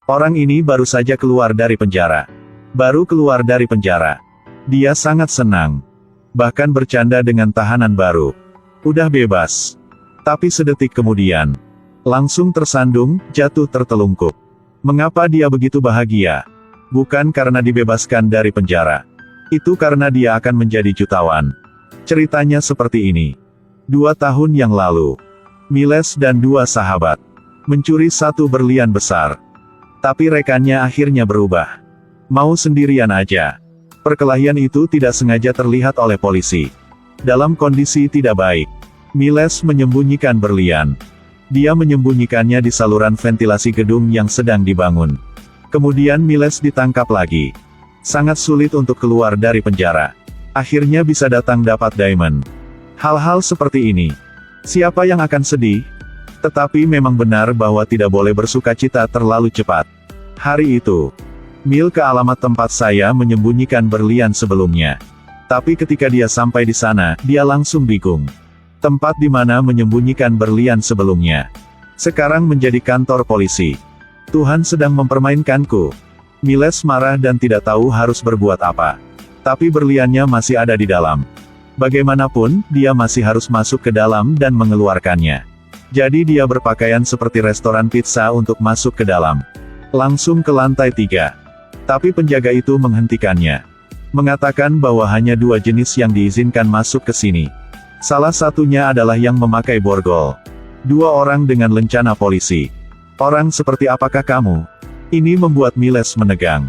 Orang ini baru saja keluar dari penjara. Baru keluar dari penjara. Dia sangat senang. Bahkan bercanda dengan tahanan baru. Udah bebas. Tapi sedetik kemudian, langsung tersandung, jatuh tertelungkup. Mengapa dia begitu bahagia? Bukan karena dibebaskan dari penjara. Itu karena dia akan menjadi jutawan. Ceritanya seperti ini. 2 tahun yang lalu, Miles dan 2 sahabat mencuri 1 berlian besar. Tapi rekannya akhirnya berubah. Mau sendirian aja. Perkelahian itu tidak sengaja terlihat oleh polisi. Dalam kondisi tidak baik, Miles menyembunyikan berlian. Dia menyembunyikannya di saluran ventilasi gedung yang sedang dibangun. Kemudian Miles ditangkap lagi. Sangat sulit untuk keluar dari penjara. Akhirnya bisa datang dapat diamond. Hal-hal seperti ini. Siapa yang akan sedih? Tetapi memang benar bahwa tidak boleh bersukacita terlalu cepat. Hari itu, Mil ke alamat tempat saya menyembunyikan berlian sebelumnya. Tapi ketika dia sampai di sana, dia langsung bingung. Tempat di mana menyembunyikan berlian sebelumnya sekarang menjadi kantor polisi. Tuhan sedang mempermainkanku. Miles marah dan tidak tahu harus berbuat apa. Tapi berliannya masih ada di dalam. Bagaimanapun, dia masih harus masuk ke dalam dan mengeluarkannya. Jadi dia berpakaian seperti restoran pizza untuk masuk ke dalam. Langsung ke lantai 3. Tapi penjaga itu menghentikannya. Mengatakan bahwa hanya 2 jenis yang diizinkan masuk ke sini. Salah satunya adalah yang memakai borgol. 2 orang dengan lencana polisi. Orang seperti apakah kamu? Ini membuat Miles menegang.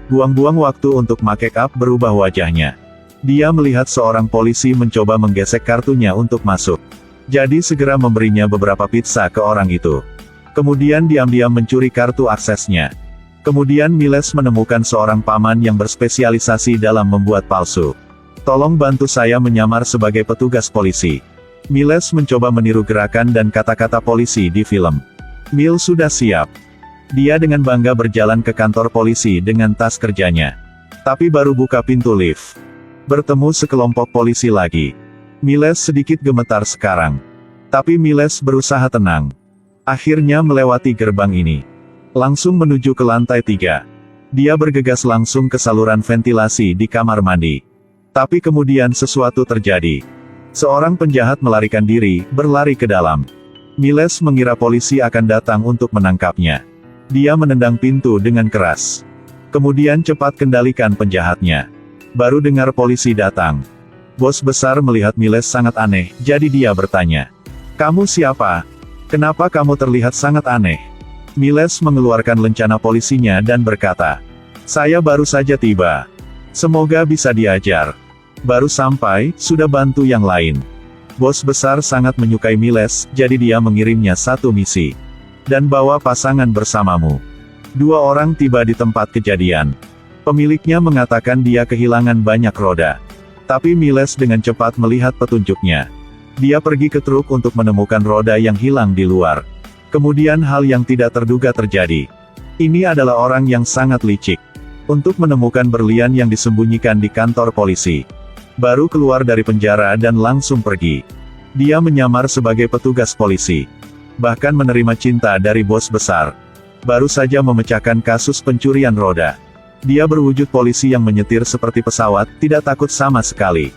Buang-buang waktu untuk make up berubah wajahnya. Dia melihat seorang polisi mencoba menggesek kartunya untuk masuk. Jadi segera memberinya beberapa pizza ke orang itu. Kemudian diam-diam mencuri kartu aksesnya. Kemudian Miles menemukan seorang paman yang berspesialisasi dalam membuat palsu. Tolong bantu saya menyamar sebagai petugas polisi. Miles mencoba meniru gerakan dan kata-kata polisi di film. Mil sudah siap. Dia dengan bangga berjalan ke kantor polisi dengan tas kerjanya. Tapi baru buka pintu lift, bertemu sekelompok polisi lagi. Miles sedikit gemetar sekarang. Tapi Miles berusaha tenang. Akhirnya melewati gerbang ini. Langsung menuju ke lantai 3. Dia bergegas langsung ke saluran ventilasi di kamar mandi. Tapi kemudian sesuatu terjadi. Seorang penjahat melarikan diri, berlari ke dalam. Miles mengira polisi akan datang untuk menangkapnya. Dia menendang pintu dengan keras. Kemudian cepat kendalikan penjahatnya. Baru dengar polisi datang. Bos besar melihat Miles sangat aneh, jadi dia bertanya. Kamu siapa? Kenapa kamu terlihat sangat aneh? Miles mengeluarkan lencana polisinya dan berkata. Saya baru saja tiba. Semoga bisa diajar. Baru sampai, sudah bantu yang lain. Bos besar sangat menyukai Miles, jadi dia mengirimnya 1 misi. Dan bawa pasangan bersamamu. 2 orang tiba di tempat kejadian. Pemiliknya mengatakan dia kehilangan banyak roda. Tapi Miles dengan cepat melihat petunjuknya. Dia pergi ke truk untuk menemukan roda yang hilang di luar. Kemudian hal yang tidak terduga terjadi. Ini adalah orang yang sangat licik. Untuk menemukan berlian yang disembunyikan di kantor polisi. Baru keluar dari penjara dan langsung pergi. Dia menyamar sebagai petugas polisi. Bahkan menerima cinta dari bos besar. Baru saja memecahkan kasus pencurian roda. Dia berwujud polisi yang menyetir seperti pesawat, tidak takut sama sekali.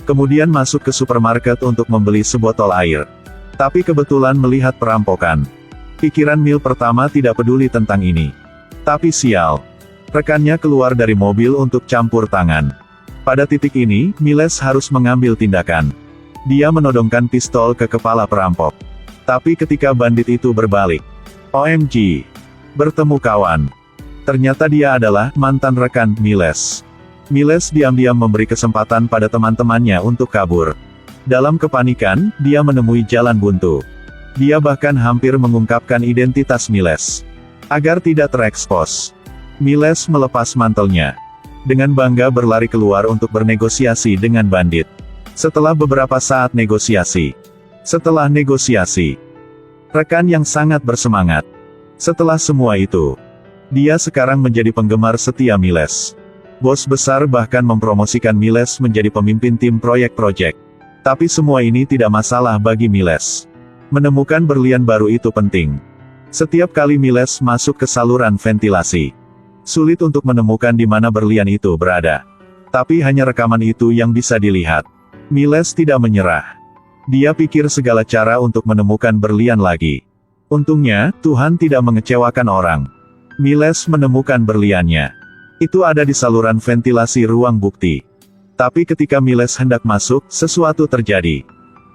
Kemudian masuk ke supermarket untuk membeli sebotol air. Tapi kebetulan melihat perampokan. Pikiran Mil pertama tidak peduli tentang ini. Tapi sial. Rekannya keluar dari mobil untuk campur tangan. Pada titik ini, Miles harus mengambil tindakan. Dia menodongkan pistol ke kepala perampok. Tapi ketika bandit itu berbalik. OMG. Bertemu kawan. Ternyata dia adalah mantan rekan Miles. Miles diam-diam memberi kesempatan pada teman-temannya untuk kabur. Dalam kepanikan, dia menemui jalan buntu. Dia bahkan hampir mengungkapkan identitas Miles. Agar tidak terekspos. Miles melepas mantelnya. Dengan bangga berlari keluar untuk bernegosiasi dengan bandit. Setelah beberapa saat negosiasi. Rekan yang sangat bersemangat. Setelah semua itu. Dia sekarang menjadi penggemar setia Miles. Bos besar bahkan mempromosikan Miles menjadi pemimpin tim proyek-proyek. Tapi semua ini tidak masalah bagi Miles. Menemukan berlian baru itu penting. Setiap kali Miles masuk ke saluran ventilasi, sulit untuk menemukan di mana berlian itu berada. Tapi hanya rekaman itu yang bisa dilihat. Miles tidak menyerah. Dia pikir segala cara untuk menemukan berlian lagi. Untungnya, Tuhan tidak mengecewakan orang. Miles menemukan berliannya. Itu ada di saluran ventilasi ruang bukti. Tapi ketika Miles hendak masuk, sesuatu terjadi.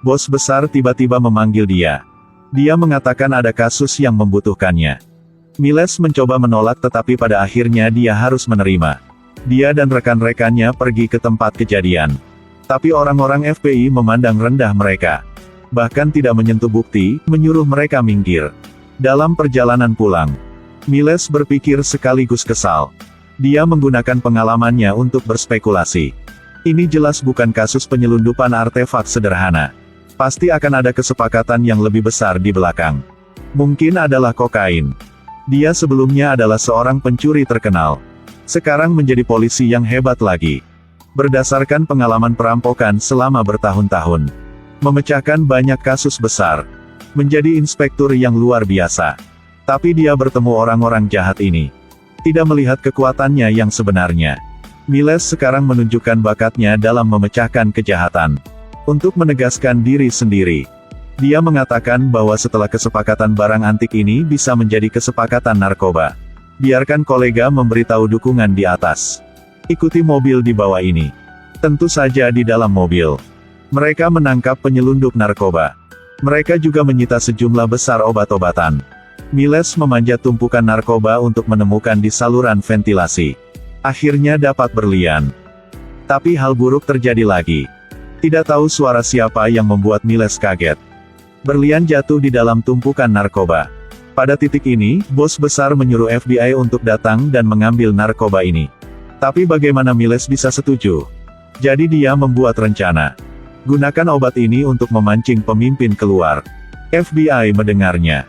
Bos besar tiba-tiba memanggil dia. Dia mengatakan ada kasus yang membutuhkannya. Miles mencoba menolak tetapi pada akhirnya dia harus menerima. Dia dan rekan-rekannya pergi ke tempat kejadian. Tapi orang-orang FBI memandang rendah mereka. Bahkan tidak menyentuh bukti, menyuruh mereka minggir. Dalam perjalanan pulang, Miles berpikir sekaligus kesal. Dia menggunakan pengalamannya untuk berspekulasi. Ini jelas bukan kasus penyelundupan artefak sederhana. Pasti akan ada kesepakatan yang lebih besar di belakang. Mungkin adalah kokain. Dia sebelumnya adalah seorang pencuri terkenal. Sekarang menjadi polisi yang hebat lagi. Berdasarkan pengalaman perampokan selama bertahun-tahun. Memecahkan banyak kasus besar. Menjadi inspektur yang luar biasa. Tapi dia bertemu orang-orang jahat ini. Tidak melihat kekuatannya yang sebenarnya. Miles sekarang menunjukkan bakatnya dalam memecahkan kejahatan. Untuk menegaskan diri sendiri. Dia mengatakan bahwa setelah kesepakatan barang antik ini bisa menjadi kesepakatan narkoba. Biarkan kolega memberitahu dukungan di atas. Ikuti mobil di bawah ini. Tentu saja di dalam mobil. Mereka menangkap penyelundup narkoba. Mereka juga menyita sejumlah besar obat-obatan. Miles memanjat tumpukan narkoba untuk menemukan di saluran ventilasi. Akhirnya dapat berlian. Tapi hal buruk terjadi lagi. Tidak tahu suara siapa yang membuat Miles kaget. Berlian jatuh di dalam tumpukan narkoba. Pada titik ini, bos besar menyuruh FBI untuk datang dan mengambil narkoba ini. Tapi bagaimana Miles bisa setuju? Jadi dia membuat rencana. Gunakan obat ini untuk memancing pemimpin keluar. FBI mendengarnya.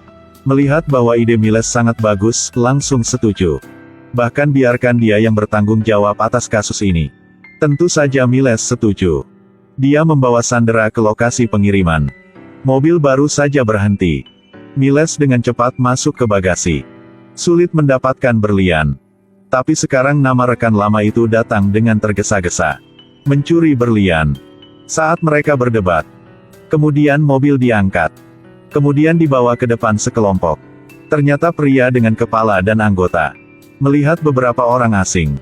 Melihat bahwa ide Miles sangat bagus, langsung setuju. Bahkan biarkan dia yang bertanggung jawab atas kasus ini. Tentu saja Miles setuju. Dia membawa Sandra ke lokasi pengiriman. Mobil baru saja berhenti. Miles dengan cepat masuk ke bagasi. Sulit mendapatkan berlian. Tapi sekarang nama rekan lama itu datang dengan tergesa-gesa. Mencuri berlian. Saat mereka berdebat. Kemudian mobil diangkat. Kemudian dibawa ke depan sekelompok. Ternyata pria dengan kepala dan anggota. Melihat beberapa orang asing.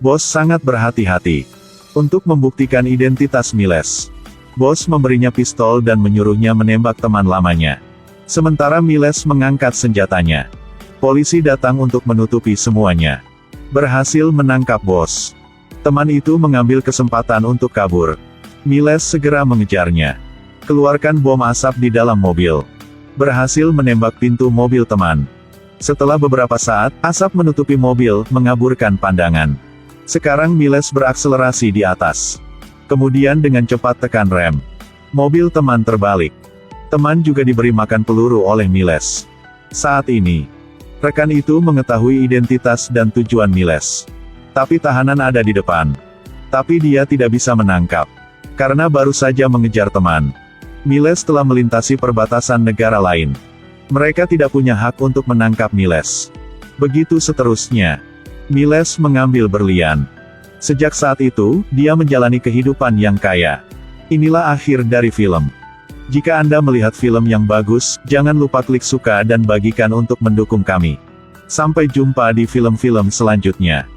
Bos sangat berhati-hati. Untuk membuktikan identitas Miles. Bos memberinya pistol dan menyuruhnya menembak teman lamanya. Sementara Miles mengangkat senjatanya. Polisi datang untuk menutupi semuanya. Berhasil menangkap bos. Teman itu mengambil kesempatan untuk kabur. Miles segera mengejarnya. Keluarkan bom asap di dalam mobil. Berhasil menembak pintu mobil teman. Setelah beberapa saat, asap menutupi mobil, mengaburkan pandangan. Sekarang Miles berakselerasi di atas. Kemudian dengan cepat tekan rem. Mobil teman terbalik. Teman juga diberi makan peluru oleh Miles. Saat ini, rekan itu mengetahui identitas dan tujuan Miles. Tapi tahanan ada di depan. Tapi dia tidak bisa menangkap. Karena baru saja mengejar teman. Miles telah melintasi perbatasan negara lain. Mereka tidak punya hak untuk menangkap Miles. Begitu seterusnya. Miles mengambil berlian. Sejak saat itu, dia menjalani kehidupan yang kaya. Inilah akhir dari film. Jika Anda melihat film yang bagus, jangan lupa klik suka dan bagikan untuk mendukung kami. Sampai jumpa di film-film selanjutnya.